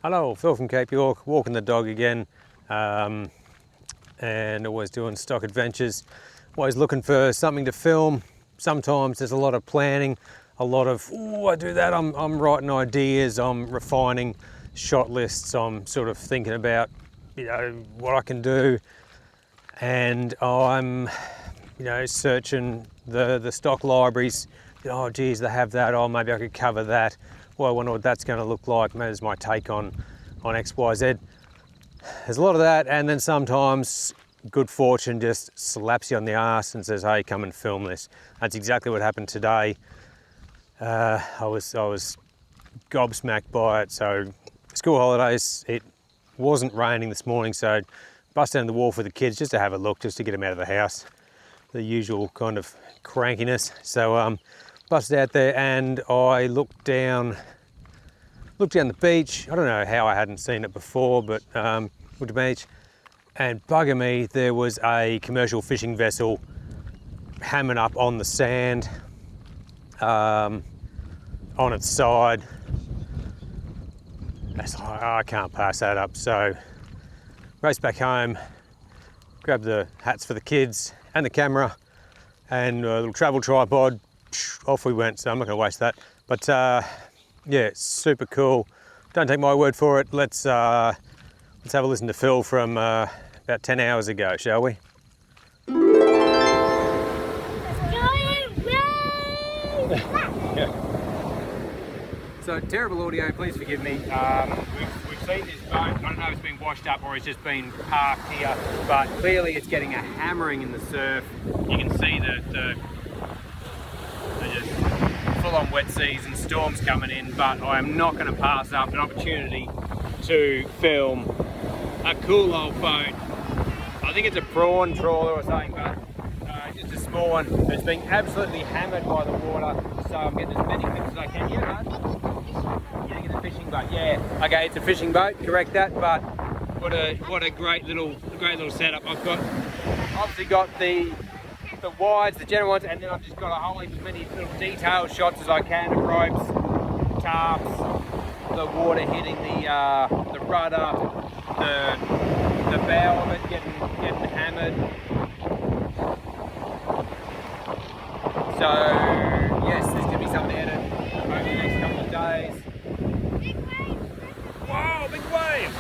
Hello, Phil from Cape York, walking the dog again, and always doing stock adventures. Always looking for something to film. Sometimes there's a lot of planning, a lot of, oh, I do that, I'm writing ideas, I'm refining shot lists, I'm sort of thinking about, what I can do, and I'm, searching the stock libraries. Oh, geez, they have that. Oh, maybe I could cover that. Well, I wonder what that's going to look like. Maybe it's my take on X, Y, Z. There's a lot of that, and then sometimes good fortune just slaps you on the ass and says, "Hey, come and film this." That's exactly what happened today. I was gobsmacked by it. So, school holidays. It wasn't raining this morning, so bust down the wall for the kids just to have a look, just to get them out of the house. The usual kind of crankiness. So, busted out there, and I looked down the beach. I don't know how I hadn't seen it before, but looked at the beach, and bugger me, there was a commercial fishing vessel hammering up on the sand, on its side. I can't pass that up. So, raced back home, grabbed the hats for the kids and the camera, and a little travel tripod. Off we went. So I'm not going to waste that. But yeah, super cool. Don't take my word for it. Let's have a listen to Phil from about 10 hours ago, shall we? So terrible audio, please forgive me. We've seen this boat. I don't know if it's been washed up or it's just been parked here, but clearly it's getting a hammering in the surf. You can see the just full-on wet seas and storms coming in, but I am not going to pass up an opportunity to film a cool old boat. I think it's a prawn trawler or something, but just a small one. It's being absolutely hammered by the water, so I'm getting as many clips as I can. Yeah, you think it's a fishing boat? Yeah. Okay, it's a fishing boat. Correct that. But what a great little setup. I've obviously got the wides, the general ones, and then I've just got a whole heap of many little detailed shots as I can of ropes, tarps, the water hitting the rudder, the bow of it getting hammered. So yes, there's going to be something edited over the next couple of days. Big wave! Wow, big wave!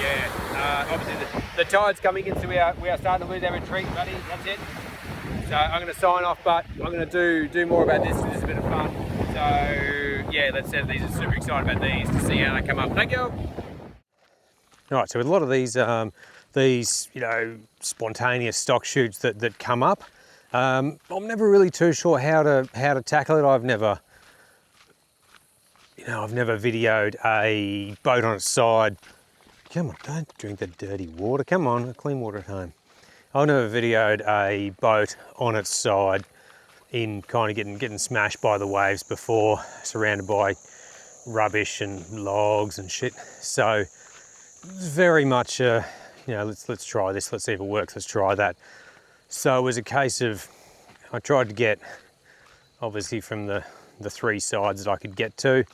Yeah, obviously the tide's coming in, so we are starting to lose our retreat, buddy. That's it. So I'm going to sign off, but I'm going to do more about this. This is a bit of fun. So yeah, let's say these are super excited about these to see how they come up. Thank you. All right. So with a lot of these spontaneous stock shoots that come up, I'm never really too sure how to tackle it. I've never videoed a boat on its side. Come on, don't drink the dirty water. Come on, clean water at home. I've never videoed a boat on its side in kind of getting smashed by the waves before, surrounded by rubbish and logs and shit. So it's very much, let's try this. Let's see if it works. Let's try that. So it was a case of, I tried to get, obviously from the three sides that I could get to,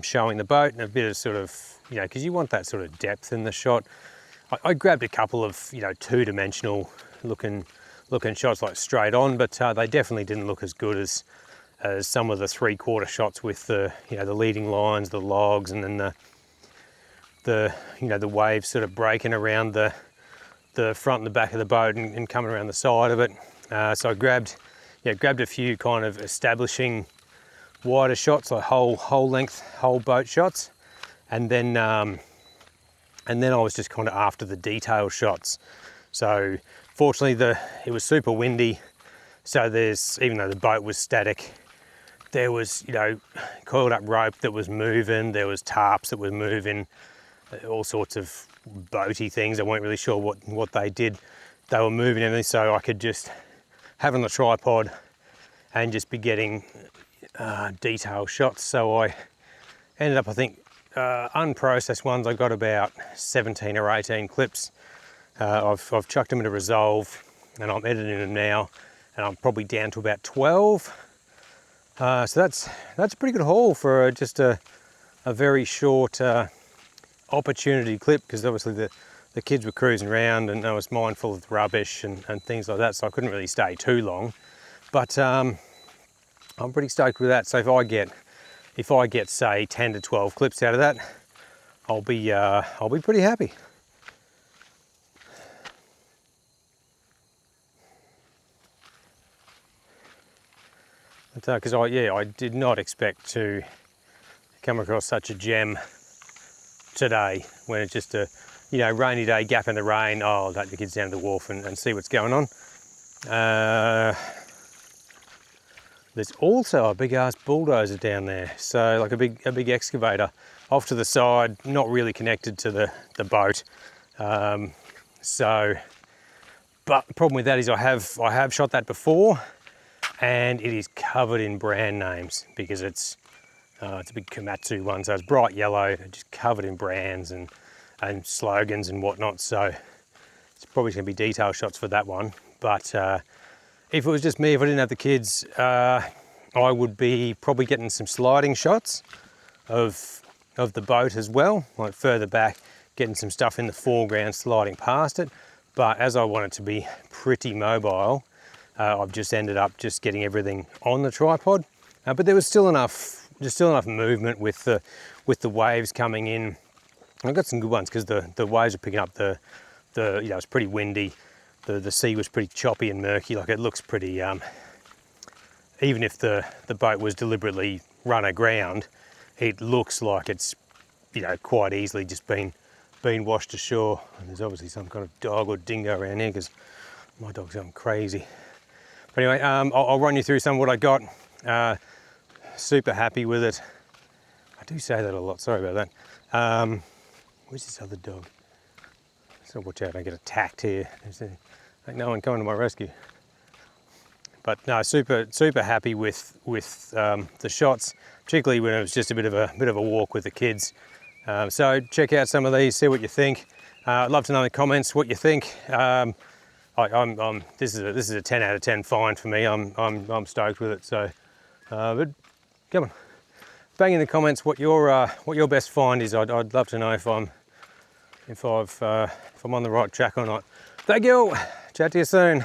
showing the boat and a bit of sort of, because you want that sort of depth in the shot. I grabbed a couple of, two-dimensional looking shots, like straight on, but they definitely didn't look as good as some of the three-quarter shots with the leading lines, the logs, and then the waves sort of breaking around the front and the back of the boat and coming around the side of it. So I grabbed a few kind of establishing wider shots, like whole length, whole boat shots, and then I was just kind of after the detail shots. So fortunately it was super windy, so even though the boat was static, there was coiled up rope that was moving, there was tarps that were moving, all sorts of boaty things. I weren't really sure what they did. They were moving and everything, so I could just have on the tripod and just be getting detail shots. So I ended up, I think, unprocessed ones, I got about 17 or 18 clips. I've chucked them into Resolve and I'm editing them now, and I'm probably down to about 12. So that's a pretty good haul for just a very short opportunity clip because obviously the kids were cruising around and I was mindful of the rubbish and things like that, so I couldn't really stay too long. But I'm pretty stoked with that. So if I get say 10 to 12 clips out of that, I'll be pretty happy. Because I did not expect to come across such a gem today when it's just a rainy day, gap in the rain. Oh, I'll take the kids down to the wharf and see what's going on. There's also a big ass bulldozer down there, so like a big excavator off to the side, not really connected to the boat. But the problem with that is I have shot that before, and it is covered in brand names because it's a big Komatsu one, so it's bright yellow, just covered in brands and slogans and whatnot. So it's probably going to be detail shots for that one. But if it was just me, if I didn't have the kids, I would be probably getting some sliding shots of the boat as well, like further back, getting some stuff in the foreground, sliding past it. But as I want it to be pretty mobile, I've just ended up just getting everything on the tripod. But there was still enough movement with the waves coming in. I got some good ones because the waves are picking up it's pretty windy. The sea was pretty choppy and murky. Like it looks pretty. Even if the boat was deliberately run aground, it looks like it's quite easily just been washed ashore. And there's obviously some kind of dog or dingo around here because my dog's going crazy. But anyway, I'll run you through some of what I got. Super happy with it. I do say that a lot. Sorry about that. Where's this other dog? So watch out, I get attacked here. Ain't no one coming to my rescue. But no, super happy with the shots, particularly when it was just a bit of a walk with the kids. So check out some of these, see what you think. I'd love to know in the comments what you think. This is a 10 out of 10 find for me. I'm stoked with it. So, but come on, bang in the comments what your best find is. I'd love to know if I'm on the right track or not. Thank you. Chat to you soon.